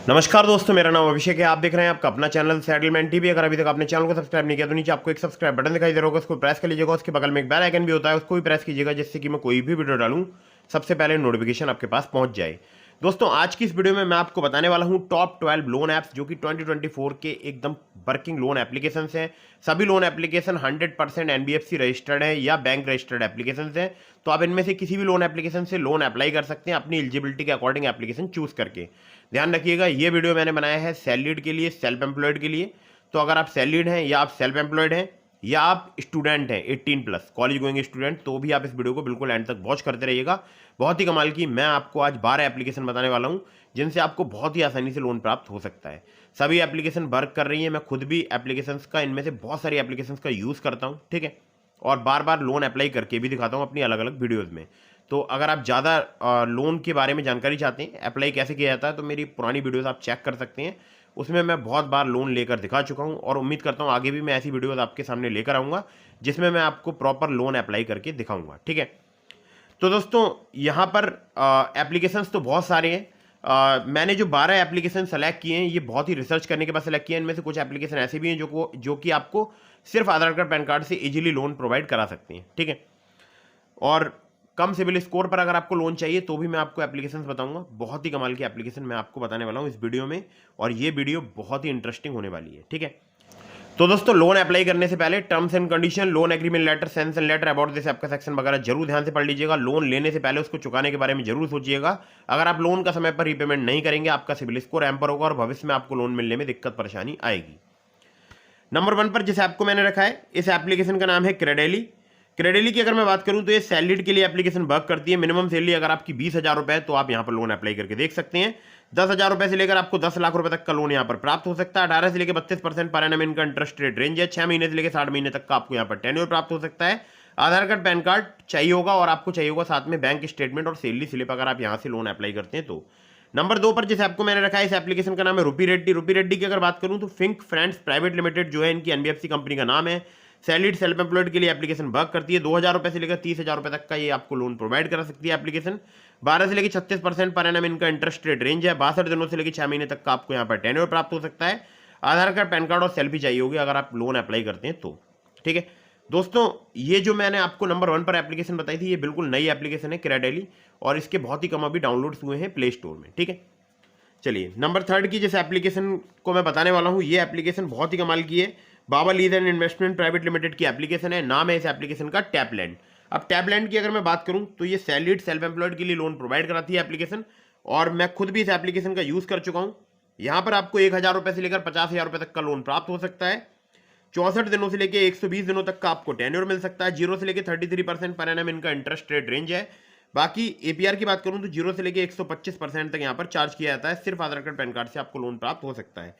नमस्कार दोस्तों, मेरा नाम अभिषेक है। आप देख रहे हैं आपका अपना चैनल सेटलमेंट टीवी। अगर अभी तक आपने चैनल को सब्सक्राइब नहीं किया तो नीचे आपको एक सब्सक्राइब बटन दिखाई दे रहा होगा, उसको प्रेस कर लीजिएगा। उसके बगल में एक बेल आइकन भी होता है, उसको भी प्रेस कीजिएगा, जिससे कि मैं कोई भी वीडियो डालूं सबसे पहले नोटिफिकेशन आपके पास पहुंच जाए। दोस्तों, आज की इस वीडियो में मैं आपको बताने वाला हूं टॉप 12 लोन ऐप्स जो कि 2024 के एकदम वर्किंग लोन एप्लीकेशन हैं। सभी लोन एप्लीकेशन 100% एनबीएफसी रजिस्टर्ड है या बैंक रजिस्टर्ड एप्लीकेशन हैं। तो आप इनमें से किसी भी लोन एप्लीकेशन से लोन अप्लाई कर सकते हैं अपनी एलिजिबिलिटी के अकॉर्डिंग एप्लीकेशन चूज करके। ध्यान रखिएगा, ये वीडियो मैंने बनाया है सैलरीड के लिए, सेल्फ एम्प्लॉयड के लिए। तो अगर आप सैलरीड हैं या आप सेल्फ एम्प्लॉयड हैं या आप स्टूडेंट हैं 18+ कॉलेज गोइंग स्टूडेंट, तो भी आप इस वीडियो को बिल्कुल एंड तक वॉच करते रहिएगा। बहुत ही कमाल की मैं आपको आज 12 एप्लीकेशन बताने वाला हूं जिनसे आपको बहुत ही आसानी से लोन प्राप्त हो सकता है। सभी एप्लीकेशन वर्क कर रही है। मैं खुद भी एप्लीकेशंस का, इनमें से बहुत सारी एप्लीकेशंस का यूज़ करता हूं, ठीक है, और बार बार लोन अप्लाई करके भी दिखाता हूं अपनी अलग अलग वीडियोज़ में। तो अगर आप ज़्यादा लोन के बारे में जानकारी चाहते हैं, अप्लाई कैसे किया जाता है, तो मेरी पुरानी वीडियोस आप चेक कर सकते हैं। उसमें मैं बहुत बार लोन लेकर दिखा चुका हूं और उम्मीद करता हूं आगे भी मैं ऐसी वीडियोस आपके सामने लेकर आऊँगा जिसमें मैं आपको प्रॉपर लोन अप्लाई करके दिखाऊँगा, ठीक है। तो दोस्तों, यहाँ पर एप्लीकेशंस तो बहुत सारे हैं। मैंने जो 12 एप्लीकेशन सेलेक्ट किए हैं, ये बहुत ही रिसर्च करने के बाद सेलेक्ट किए हैं। इनमें से कुछ एप्लीकेशन ऐसे भी हैं जो कि आपको सिर्फ आधार कार्ड पैन कार्ड से इजीली लोन प्रोवाइड करा सकते हैं, ठीक है। और कम सिविल स्कोर पर अगर आपको लोन चाहिए तो भी मैं आपको एप्लीकेशंस बताऊंगा। बहुत ही कमाल की एप्लीकेशन मैं आपको बताने वाला हूं इस वीडियो में, और ये वीडियो बहुत ही इंटरेस्टिंग होने वाली है, ठीक है। तो दोस्तों, लोन अप्लाई करने से पहले terms and condition, loan agreement letter, sanction letter, about this आपका सेक्शन वगैरह जरूर ध्यान से पढ़ लीजिएगा। लोन लेने से पहले उसको चुकाने के बारे में जरूर सोचिएगा। अगर आप लोन का समय पर रीपेमेंट नहीं करेंगे, आपका सिविल स्कोर हैम्पर होगा और भविष्य में आपको लोन मिलने में दिक्कत परेशानी आएगी। नंबर 1 पर जिस ऐप को मैंने रखा है, इस एप्लीकेशन का नाम है क्रेडेली। क्रेडेली की अगर मैं बात करूं तो ये सैलरीड के लिए एप्लीकेशन वर्क करती है। मिनिमम सैलरी अगर आपकी 20,000 रुपए है तो आप यहां पर लोन अप्लाई करके देख सकते हैं। 10,000 रुपए से लेकर आपको 10 लाख रुपए तक का लोन यहां पर प्राप्त हो सकता है। 18 से लेकर 32% पर एनम इनका इंटरेस्ट रेट रेंज है। 6 महीने से लेकर 60 महीने तक का आपको यहां पर टेन्योर प्राप्त हो सकता है। आधार कार्ड पैन कार्ड चाहिए होगा और आपको चाहिए होगा साथ में बैंक स्टेटमेंट और सैलरी स्लिप अगर आप यहां से लोन अप्लाई करते हैं तो। नंबर 2 पर जिस ऐप को मैंने रखा है, इस एप्लीकेशन का नाम है रूपी रेड्डी। रूपी रेड्डी की अगर बात करूं तो फिंक फ्रेंड्स प्राइवेट लिमिटेड जो है इनकी एनबीएफसी कंपनी का नाम है। सैलरीड सेल्फ एम्प्लॉयड के लिए एप्लीकेशन वर्क करती है। 2,000 रुपए से लेकर 30,000 रुपए तक का ये आपको लोन प्रोवाइड करा सकती है एप्लीकेशन। 12 से लेकर 36% पर एनम इनका इंटरेस्ट रेट रेंज है। 62 दिनों से लेकर 6 महीने तक का आपको यहाँ पर टेन्योर प्राप्त हो सकता है। आधार कार्ड पैन कार्ड और सेल्फी चाहिए होगी अगर आप लोन अप्लाई करते हैं तो, ठीक है। दोस्तों, ये जो मैंने आपको नंबर 1 पर एप्लीकेशन बताई थी, ये बिल्कुल नई एप्लीकेशन है क्रेडेली, और इसके बहुत ही कम अभी डाउनलोड्स हुए हैं प्ले स्टोर में, ठीक है। चलिए, नंबर 3 की जिस एप्लीकेशन को मैं बताने वाला हूँ, ये एप्लीकेशन बहुत ही कमाल की है। Baba lease and investment private limited की एप्लीकेशन है। नाम है इस एप्लीकेशन का टैपलैंड। अब टैपलैंड की अगर मैं बात करूं तो ये सैलरीड सेल्फ एम्प्लॉयड के लिए लोन प्रोवाइड कराती है एप्लीकेशन, और मैं खुद भी इस एप्लीकेशन का यूज कर चुका हूं। यहां पर आपको 1,000 रुपए से लेकर 50,000 रुपए तक का लोन प्राप्त हो सकता है। 64 दिनों से लेकर 120 दिनों तक का आपको टेन्योर मिल सकता है। 0 से लेकर 33% पर एनम इनका इंटरेस्ट रेट रेंज है। बाकी एपीआर की बात करूं तो 0 से लेकर 125% तक यहां पर चार्ज किया जाता है। सिर्फ आधार कार्ड पैन कार्ड से आपको लोन प्राप्त हो सकता है।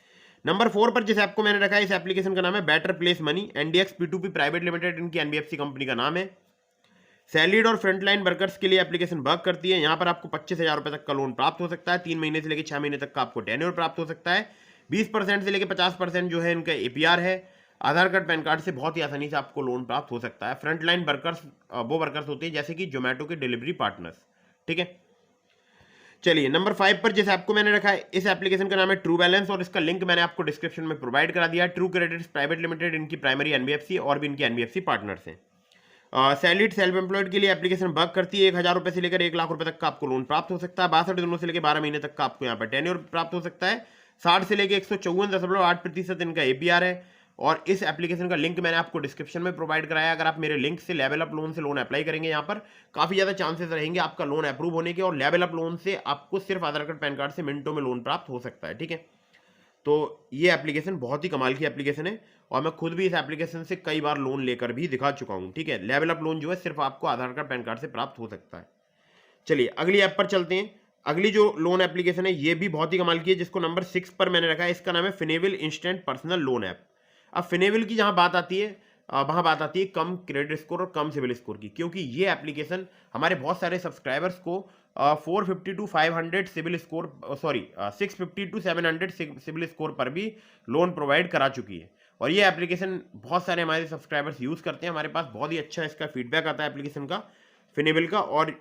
नंबर 4 पर जिस ऐप को मैंने रखा है, इस एप्लीकेशन का नाम है better place money. NDX P2P private limited इनकी एनबीएफसी कंपनी का नाम है। सैलरीड और फ्रंटलाइन वर्कर्स के लिए एप्लीकेशन वर्क करती है। यहां पर आपको 25,000 रुपए तक का लोन प्राप्त हो सकता है। 3 महीने से लेकर 6 महीने तक का आपको टेन्योर प्राप्त हो सकता है। 20% से लेकर 50% जो है इनका एपीआर है। आधार कार्ड पैन कार्ड से बहुत ही आसानी से आपको लोन प्राप्त हो सकता है। फ्रंटलाइन वर्कर्स वो वर्कर्स होते हैं जैसे कि जोमेटो के डिलीवरी पार्टनर्स, ठीक है। चलिए, नंबर 5 पर जिस ऐप को मैंने रखा है, इस एप्लीकेशन का नाम है ट्रू बैलेंस, और इसका लिंक मैंने आपको डिस्क्रिप्शन में प्रोवाइड करा दिया है। ट्रू क्रेडिट्स प्राइवेट लिमिटेड इनकी प्राइमरी एनबीएफसी और भी इनकी एनबीएफसी पार्टनर्स हैं। सैलरीड सेल्फ एम्प्लॉयड के लिए एप्लीकेशन वर्क करती है। 1,000 रुपए से लेकर 1 लाख रुपए तक का आपको लोन प्राप्त हो सकता है। 62 दिनों से लेकर 12 महीने तक का आपको यहाँ पर टेन्योर प्राप्त हो सकता है। 60 से लेकर 154.8% इनका एपीआर है। और इस एप्लीकेशन का लिंक मैंने आपको डिस्क्रिप्शन में प्रोवाइड कराया। अगर आप मेरे लिंक से लेवल अप लोन से लोन अप्लाई करेंगे, यहाँ पर काफी ज्यादा चांसेस रहेंगे आपका लोन अप्रूव होने के, और लेवल अप लोन से आपको सिर्फ आधार कार्ड पैन कार्ड से मिनटों में लोन प्राप्त हो सकता है, ठीक है। तो ये एप्लीकेशन बहुत ही कमाल की एप्लीकेशन है, और मैं खुद भी इस एप्लीकेशन से कई बार लोन लेकर भी दिखा चुका हूँ, ठीक है। लेवल अप लोन जो है सिर्फ आपको आधार कार्ड पैन कार्ड से प्राप्त हो सकता है। चलिए, अगली ऐप पर चलते हैं। अगली जो लोन एप्लीकेशन है, ये भी बहुत ही कमाल की है, जिसको नंबर 6 पर मैंने रखा है। इसका नाम है फिनेविल इंस्टेंट पर्सनल लोन ऐप। अब फिनेविल की जहां बात आती है, वहां बात आती है कम क्रेडिट स्कोर और कम सिविल स्कोर की, क्योंकि ये एप्लीकेशन हमारे बहुत सारे सब्सक्राइबर्स को 450 to 500 CIBIL score, 650 to 700 CIBIL score पर भी लोन प्रोवाइड करा चुकी है। और ये एप्लीकेशन बहुत सारे हमारे सब्सक्राइबर्स यूज करते हैं। हमारे पास बहुत ही अच्छा इसका फीडबैक आता है एप्लीकेशन का, फिनेविल का। और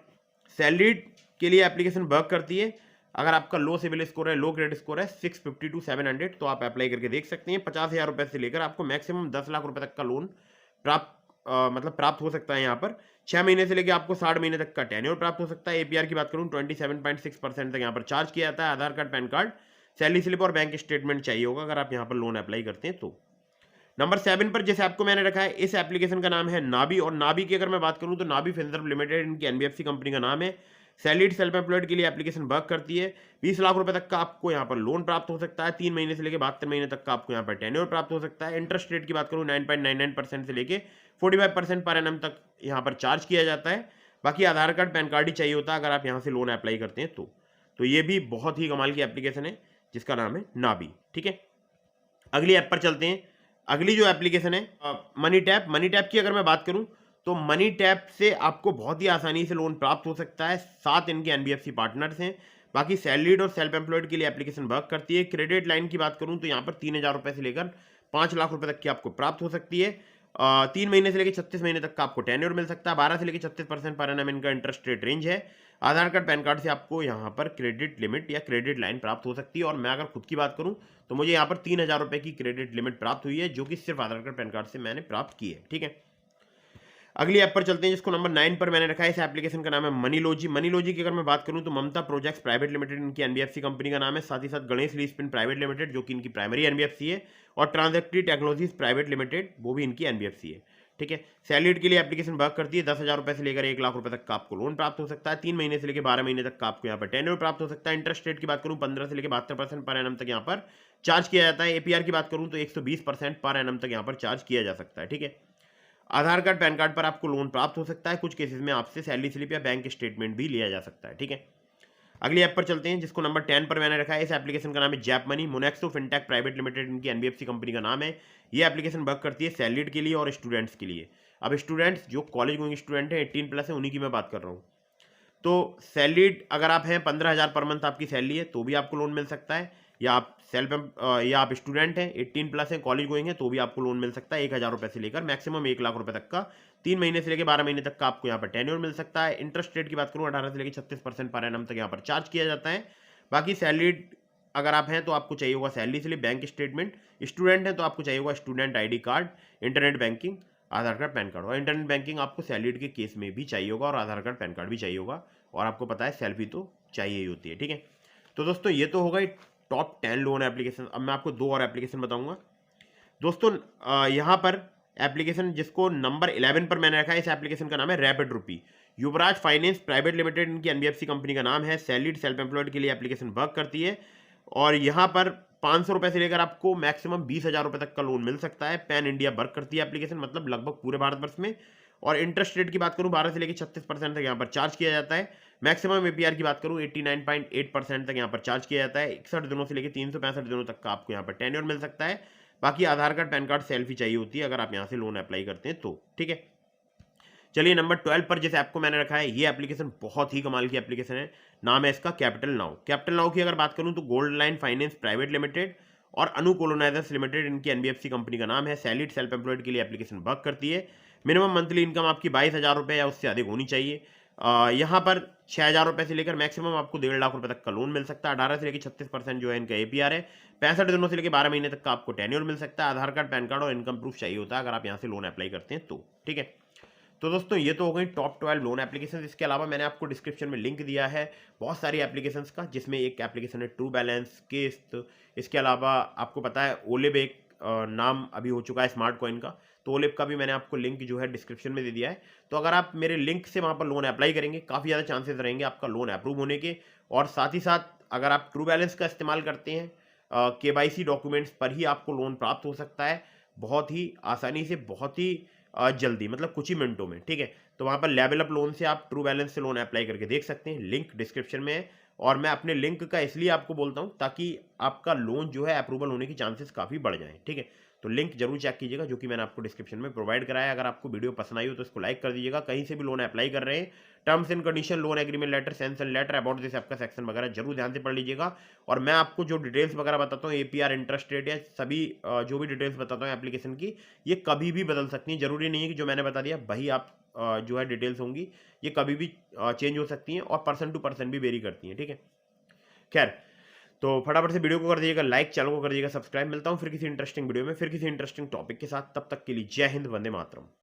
सैलरीड के लिए एप्लीकेशन वर्क करती है। अगर आपका लो सिविल स्कोर है, लो क्रेडिट स्कोर है 650 to 700, तो आप अप्लाई करके देख सकते हैं। 50,000 रुपए से लेकर आपको मैक्सिमम 10 लाख रुपए तक का लोन प्राप्त हो सकता है। यहाँ पर 6 महीने से लेकर आपको 60 महीने तक का टेन्योर प्राप्त हो सकता है। एपीआर की बात करूँ 27.6% तक यहाँ पर चार्ज किया जाता है। Aadhaar card, PAN card, salary slip और बैंक स्टेटमेंट चाहिए होगा अगर आप यहाँ पर लोन अप्लाई करते हैं तो। नंबर 7 पर जैसे आपको मैंने रखा है, इस एप्लीकेशन का नाम है नाबी। और नाबी की अगर मैं बात करूं तो नाबी फिनसर्व लिमिटेड इनकी एनबीएफसी कंपनी का नाम है। सैलरीड सेल्फ एम्प्लॉयड के लिए एप्लीकेशन वर्क करती है। 20 लाख रुपए तक का आपको यहाँ पर लोन प्राप्त हो सकता है। 3 महीने से लेकर 72 महीने तक का आपको यहाँ पर टेन्योर प्राप्त हो सकता है। इंटरेस्ट रेट की बात करूँ 9.99% से लेकर 45% पर एनम तक यहाँ पर चार्ज किया जाता है। बाकी आधार कार्ड, पैन कार्ड ही चाहिए होता है अगर आप यहाँ से लोन अप्लाई करते हैं तो ये भी बहुत ही कमाल की एप्लीकेशन है जिसका नाम है नाबी। ठीक है, अगली ऐप पर चलते हैं। अगली जो एप्लीकेशन है मनी टैप। मनी टैप की अगर मैं बात करूं तो मनी टैप से आपको बहुत ही आसानी से लोन प्राप्त हो सकता है। 7 इनके एनबीएफसी पार्टनर्स हैं। बाकी सैलरीड और सेल्फ एम्प्लॉयड के लिए एप्लीकेशन वर्क करती है। क्रेडिट लाइन की बात करूं तो यहाँ पर 3,000 रुपए से लेकर 5 लाख रुपए तक की आपको प्राप्त हो सकती है। 3 महीने से लेकर 36 महीने तक का आपको टेन्योर मिल सकता है। 12 से लेकर 36% पर एनम इनका इंटरेस्ट रेट रेंज है। आधार कार्ड, पैन कार्ड से आपको यहाँ पर क्रेडिट लिमिट या क्रेडिट लाइन प्राप्त हो सकती है। और मैं अगर खुद की बात करूँ तो मुझे यहाँ पर 3,000 रुपए की क्रेडिट लिमिट प्राप्त हुई है, जो कि सिर्फ आधार कार्ड, पैन कार्ड से मैंने प्राप्त की है। ठीक है, अगली ऐप पर चलते हैं जिसको नंबर 9 पर मैंने रखा है। इस एप्लीकेशन का नाम है मनीलॉजी। मनीलॉजी की अगर मैं बात करूं तो ममता प्रोजेक्ट्स प्राइवेट लिमिटेड इनकी एनबीएफसी कंपनी का नाम है। साथ ही साथ गणेश लीस्पिन प्राइवेट लिमिटेड जो कि इनकी प्राइमरी एनबीएफसी है, और ट्रांजेक्टरी टेक्नोलॉजीज प्राइवेट लिमिटेड वो भी इनकी एनबीएफसी है। ठीक है, सैलरीड के लिए एप्लीकेशन वर्क करती है। 10,000 रुपए से लेकर 1 लाख रुपए तक का आपको लोन प्राप्त हो सकता है। 3 महीने से लेकर 12 महीने तक का आपको यहाँ पर टेन्योर प्राप्त हो सकता है। इंटरेस्ट रेट की बात करूँ 15 से लेकर 72% पर एनम तक यहाँ पर चार्ज किया जाता है। एपीआर की बात करूँ तो 120% पर एनम तक यहाँ पर चार्ज किया जा सकता है। ठीक है, आधार कार्ड, पैन कार्ड पर आपको लोन प्राप्त हो सकता है। कुछ केसेस में आपसे सैलरी स्लिप या बैंक स्टेटमेंट भी लिया जा सकता है। ठीक है, अगली ऐप पर चलते हैं जिसको नंबर 10 पर मैंने रखा है। इस एप्लीकेशन का नाम है JAP money. Monexo fintech private limited इनकी एनबीएफसी कंपनी का नाम है। ये एप्लीकेशन वर्क करती है सैलरीड के लिए और स्टूडेंट्स के लिए। अब स्टूडेंट्स जो कॉलेज गोइंग स्टूडेंट है 18+ है, उन्हीं की मैं बात कर रहा हूँ। तो सैलरीड अगर आप हैं, 15,000 पर मंथ आपकी सैलरी है तो भी आपको लोन मिल सकता है। या आप या आप स्टूडेंट हैं, 18+ हैं, कॉलेज गोइंग हैं, तो भी आपको लोन मिल सकता है 1,000 रुपए से लेकर मैक्सिमम 1 लाख रुपए तक का। 3 महीने से लेकर 12 महीने तक का आपको यहाँ पर टेन्योर मिल सकता है। इंटरेस्ट रेट की बात करूँ 18 से लेकर 36% पर एनम तक यहाँ पर चार्ज किया जाता है। बाकी सैलरीड अगर आप हैं तो आपको चाहिए होगा salary slip, bank statement. Student हैं तो आपको चाहिए होगा student ID card, internet banking, Aadhaar card, PAN card. और इंटरनेट बैंकिंग आपको सैलरीड के केस में भी चाहिए होगा, और आधार कार्ड, पैन कार्ड भी चाहिए होगा। और आपको पता है सेल्फी तो चाहिए ही होती है। ठीक है, तो दोस्तों ये तो हो गई टॉप 10 लोन एप्लीकेशन। अब मैं आपको 2 और एप्लीकेशन बताऊंगा दोस्तों। यहाँ पर एप्लीकेशन जिसको नंबर 11 पर मैंने रखा है, इस एप्लीकेशन का नाम है रैपिड रुपी। युवराज फाइनेंस प्राइवेट लिमिटेड इनकी एनबीएफसी कंपनी का नाम है। सैलरीड सेल्फ एम्प्लॉयड के लिए एप्लीकेशन वर्क करती है। और यहाँ पर 500 रुपए से लेकर आपको मैक्सिमम 20,000 रुपए तक का लोन मिल सकता है। पैन इंडिया वर्क करती है एप्लीकेशन, मतलब लगभग पूरे भारतवर्ष में। और इंटरेस्ट रेट की बात करूँ 12 से लेकर 36% तक यहाँ पर चार्ज किया जाता है। मैक्सिमम एपीआर की बात करूँ 89.8% तक यहाँ पर चार्ज किया जाता है। 61 दिनों से लेकर 365 दिनों तक का आपको यहाँ पर टेन्योर मिल सकता है। बाकी आधार कार्ड, पैन कार्ड, सेल्फी चाहिए होती है अगर आप यहाँ से लोन अप्लाई करते हैं तो। ठीक है, चलिए नंबर 12 पर जिस ऐप को मैंने रखा है, ये एप्लीकेशन बहुत ही कमाल की एप्लीकेशन है। नाम है इसका कैपिटल नाउ। कैपिटल नाउ की अगर बात करूं तो gold line finance private limited और अनु कोलोनाइजर्स लिमिटेड इनकी एनबीएफसी कंपनी का नाम है। सैलरीड सेल्फ एम्प्लॉयड के लिए एप्लीकेशन वर्क करती है। मिनिमम मंथली इनकम आपकी 22,000 रुपये या उससे अधिक होनी चाहिए। यहाँ पर 6,000 रुपये से लेकर मैक्सिमम आपको 1.5 लाख रुपए तक का लोन मिल सकता है। 18 से लेकर 36% जो है इनका एपीआर है। 65 दिनों से लेकर 12 महीने तक का आपको टेन्योर मिल सकता है। आधार कार्ड, पैन कार्ड और इनकम प्रूफ चाहिए होता है अगर आप यहाँ से लोन अप्लाई करते हैं तो। ठीक है, तो दोस्तों ये तो हो गई टॉप 12 लोन एप्लीकेशन। इसके अलावा मैंने आपको डिस्क्रिप्शन में लिंक दिया है बहुत सारी एप्लीकेशंस का, जिसमें एक एप्लीकेशन है ट्रू बैलेंस, किस्त। इसके अलावा आपको पता है ओलिव एक नाम अभी हो चुका है स्मार्ट कॉइन का, तो ओलिव का भी मैंने आपको लिंक जो है डिस्क्रिप्शन में दे दिया है। तो अगर आप मेरे लिंक से वहाँ पर लोन अप्लाई करेंगे, काफ़ी ज़्यादा चांसेस रहेंगे आपका लोन अप्रूव होने के। और साथ ही साथ अगर आप ट्रू बैलेंस का इस्तेमाल करते हैं, केवाईसी डॉक्यूमेंट्स पर ही आपको लोन प्राप्त हो सकता है, बहुत ही आसानी से, बहुत ही जल्दी, मतलब कुछ ही मिनटों में। ठीक है, तो वहाँ पर लेवल अप लोन से आप ट्रू बैलेंस से लोन अप्लाई करके देख सकते हैं। लिंक डिस्क्रिप्शन में है। और मैं अपने लिंक का इसलिए आपको बोलता हूँ ताकि आपका लोन जो है अप्रूवल होने की चांसेस काफ़ी बढ़ जाएं। ठीक है, तो लिंक जरूर चेक कीजिएगा जो कि मैंने आपको डिस्क्रिप्शन में प्रोवाइड कराया है। अगर आपको वीडियो पसंद आई हो तो इसको लाइक कर दीजिएगा। कहीं से भी लोन अप्लाई कर रहे हैं, terms and condition, loan agreement letter, sanction letter, about this आपका सेक्शन वगैरह जरूर ध्यान से पढ़ लीजिएगा। और मैं आपको जो डिटेल्स वगैरह बताता हूँ, एपीआर, इंटरेस्ट रेट या सभी जो भी डिटेल्स बताता हूँ एप्लीकेशन की, ये कभी भी बदल सकती हैं। जरूरी नहीं है कि जो मैंने बता दिया वही आप जो है डिटेल्स होंगी, ये कभी भी चेंज हो सकती हैं और पर्सन टू पर्सन भी वेरी करती हैं। ठीक है, खैर, तो फटाफट से वीडियो को कर दीजिएगा लाइक, चैनल को कर दीजिएगा सब्सक्राइब। मिलता हूँ फिर किसी इंटरेस्टिंग वीडियो में, फिर किसी इंटरेस्टिंग टॉपिक के साथ। तब तक के लिए जय हिंद, वंदे मातरम।